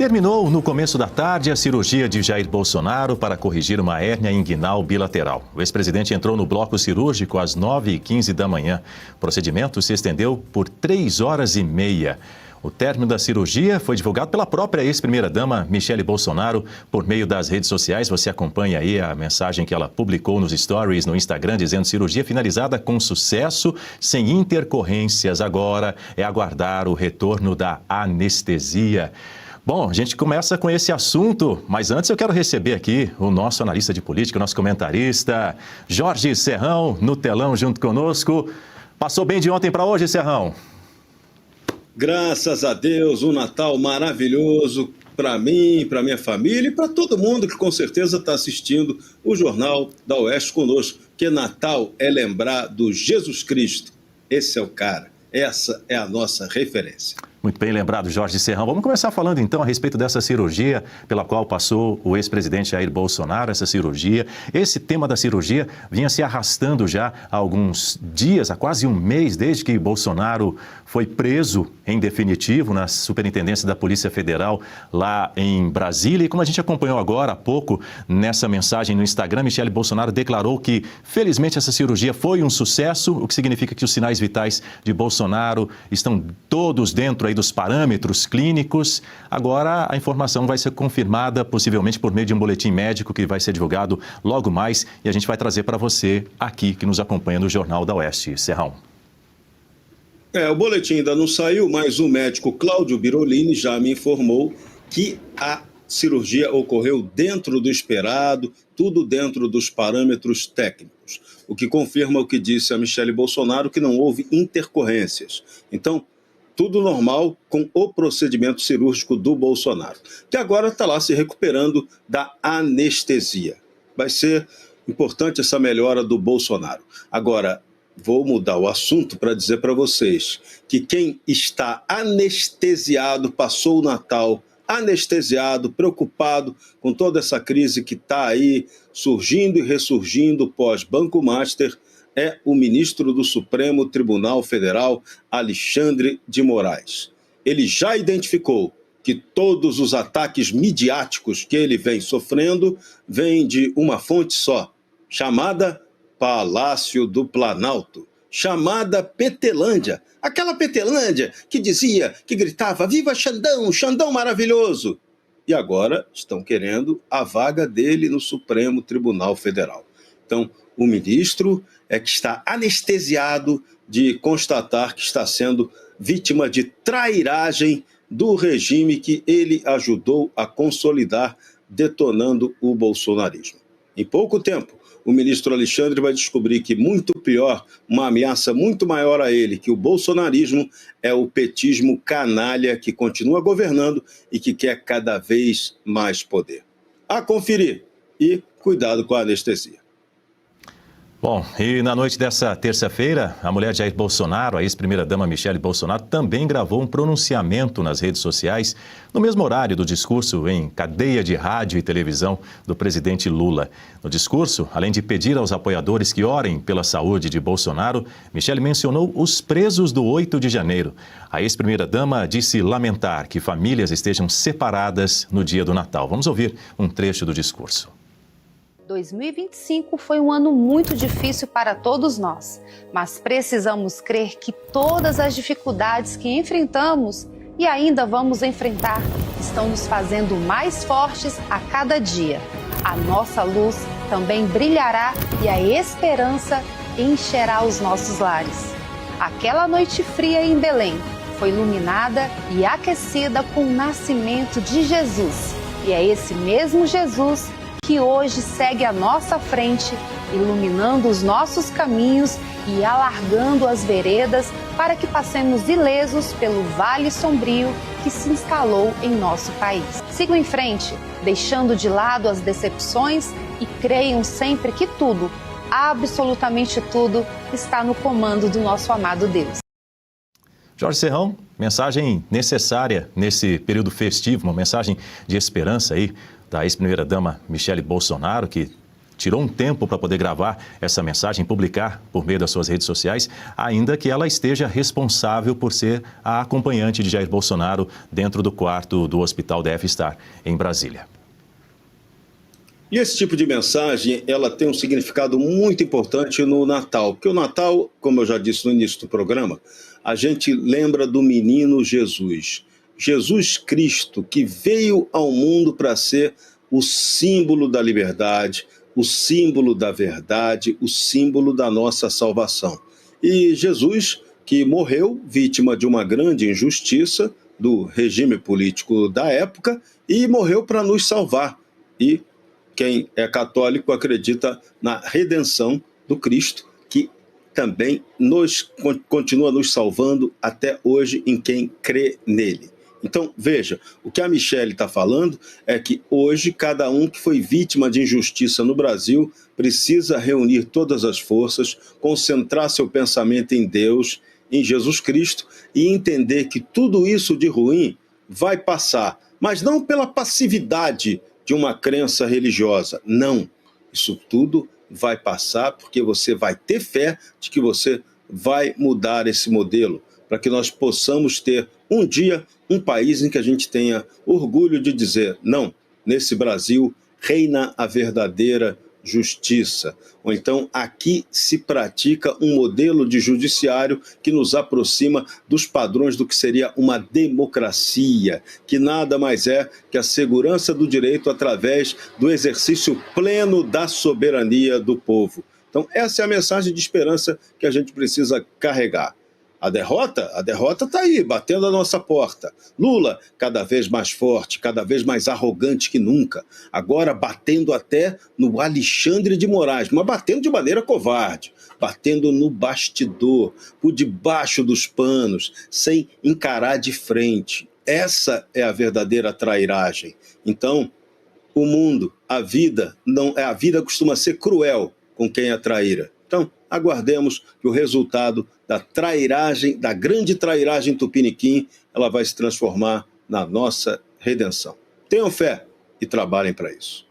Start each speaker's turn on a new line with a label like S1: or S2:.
S1: Terminou no começo da tarde a cirurgia de Jair Bolsonaro para corrigir uma hérnia inguinal bilateral. O ex-presidente entrou no bloco cirúrgico às 9h15 da manhã. O procedimento se estendeu por 3 horas e meia. O término da cirurgia foi divulgado pela própria ex-primeira-dama Michele Bolsonaro por meio das redes sociais. Você acompanha aí a mensagem que ela publicou nos stories no Instagram, dizendo: cirurgia finalizada com sucesso, sem intercorrências. Agora é aguardar o retorno da anestesia. Bom, a gente começa com esse assunto, mas antes eu quero receber aqui o nosso analista de política, o nosso comentarista, Jorge Serrão, no telão junto conosco. Passou bem de ontem para hoje, Serrão?
S2: Graças a Deus, um Natal maravilhoso para mim, para minha família e para todo mundo que com certeza está assistindo o Jornal da Oeste conosco, que Natal é lembrar do Jesus Cristo. Esse é o cara, essa é a nossa referência.
S1: Muito bem lembrado, Jorge Serrão. Vamos começar falando então a respeito dessa cirurgia pela qual passou o ex-presidente Jair Bolsonaro, essa cirurgia. Esse tema da cirurgia vinha se arrastando já há alguns dias, há quase um mês, desde que Bolsonaro foi preso em definitivo na Superintendência da Polícia Federal lá em Brasília. E como a gente acompanhou agora há pouco nessa mensagem no Instagram, Michele Bolsonaro declarou que felizmente essa cirurgia foi um sucesso, o que significa que os sinais vitais de Bolsonaro estão todos dentro aí dos parâmetros clínicos. Agora a informação vai ser confirmada possivelmente por meio de um boletim médico que vai ser divulgado logo mais e a gente vai trazer para você aqui que nos acompanha no Jornal da Oeste. Serrão.
S2: O boletim ainda não saiu, mas o médico Cláudio Birolini já me informou que a cirurgia ocorreu dentro do esperado, tudo dentro dos parâmetros técnicos, o que confirma o que disse a Michele Bolsonaro, que não houve intercorrências. Então, tudo normal com o procedimento cirúrgico do Bolsonaro, que agora está lá se recuperando da anestesia. Vai ser importante essa melhora do Bolsonaro. Agora, vou mudar o assunto para dizer para vocês que quem está anestesiado, passou o Natal anestesiado, preocupado com toda essa crise que está aí surgindo e ressurgindo pós-Banco Master, é o ministro do Supremo Tribunal Federal, Alexandre de Moraes. Ele já identificou que todos os ataques midiáticos que ele vem sofrendo vêm de uma fonte só, chamada Palácio do Planalto, chamada Petelândia. Aquela Petelândia que dizia, que gritava: viva Xandão, Xandão maravilhoso! E agora estão querendo a vaga dele no Supremo Tribunal Federal. Então, o ministro é que está anestesiado de constatar que está sendo vítima de trairagem do regime que ele ajudou a consolidar, detonando o bolsonarismo. Em pouco tempo, o ministro Alexandre vai descobrir que muito pior, uma ameaça muito maior a ele que o bolsonarismo, é o petismo canalha que continua governando e que quer cada vez mais poder. A conferir e cuidado com a anestesia.
S1: Bom, e na noite dessa terça-feira, a mulher de Jair Bolsonaro, a ex-primeira-dama Michele Bolsonaro, também gravou um pronunciamento nas redes sociais, no mesmo horário do discurso em cadeia de rádio e televisão do presidente Lula. No discurso, além de pedir aos apoiadores que orem pela saúde de Bolsonaro, Michele mencionou os presos do 8 de janeiro. A ex-primeira-dama disse lamentar que famílias estejam separadas no dia do Natal. Vamos ouvir um trecho do discurso.
S3: 2025 foi um ano muito difícil para todos nós, mas precisamos crer que todas as dificuldades que enfrentamos e ainda vamos enfrentar estão nos fazendo mais fortes a cada dia. A nossa luz também brilhará e a esperança encherá os nossos lares. Aquela noite fria em Belém foi iluminada e aquecida com o nascimento de Jesus. E é esse mesmo Jesus que hoje segue à nossa frente, iluminando os nossos caminhos e alargando as veredas para que passemos ilesos pelo vale sombrio que se instalou em nosso país. Sigam em frente, deixando de lado as decepções e creiam sempre que tudo, absolutamente tudo, está no comando do nosso amado Deus.
S1: Jorge Serrão, mensagem necessária nesse período festivo, uma mensagem de esperança aí da ex-primeira-dama Michele Bolsonaro, que tirou um tempo para poder gravar essa mensagem, publicar por meio das suas redes sociais, ainda que ela esteja responsável por ser a acompanhante de Jair Bolsonaro dentro do quarto do Hospital deve estar em Brasília.
S2: E esse tipo de mensagem, ela tem um significado muito importante no Natal, porque o Natal, como eu já disse no início do programa, a gente lembra do menino Jesus. Jesus Cristo, que veio ao mundo para ser o símbolo da liberdade, o símbolo da verdade, o símbolo da nossa salvação. E Jesus, que morreu vítima de uma grande injustiça do regime político da época e morreu para nos salvar. E quem é católico acredita na redenção do Cristo, que também continua nos salvando até hoje em quem crê nele. Então, veja, o que a Michele está falando é que hoje cada um que foi vítima de injustiça no Brasil precisa reunir todas as forças, concentrar seu pensamento em Deus, em Jesus Cristo e entender que tudo isso de ruim vai passar, mas não pela passividade de uma crença religiosa. Não, isso tudo vai passar porque você vai ter fé de que você vai mudar esse modelo, para que nós possamos ter um dia um país em que a gente tenha orgulho de dizer, não, nesse Brasil reina a verdadeira justiça. Ou então aqui se pratica um modelo de judiciário que nos aproxima dos padrões do que seria uma democracia, que nada mais é que a segurança do direito através do exercício pleno da soberania do povo. Então essa é a mensagem de esperança que a gente precisa carregar. A derrota está aí, batendo a nossa porta. Lula, cada vez mais forte, cada vez mais arrogante que nunca. Agora batendo até no Alexandre de Moraes, mas batendo de maneira covarde, batendo no bastidor, por debaixo dos panos, sem encarar de frente. Essa é a verdadeira trairagem. Então, o mundo, a vida costuma ser cruel com quem a traíra. Então, aguardemos que o resultado da trairagem, da grande trairagem tupiniquim, ela vai se transformar na nossa redenção. Tenham fé e trabalhem para isso.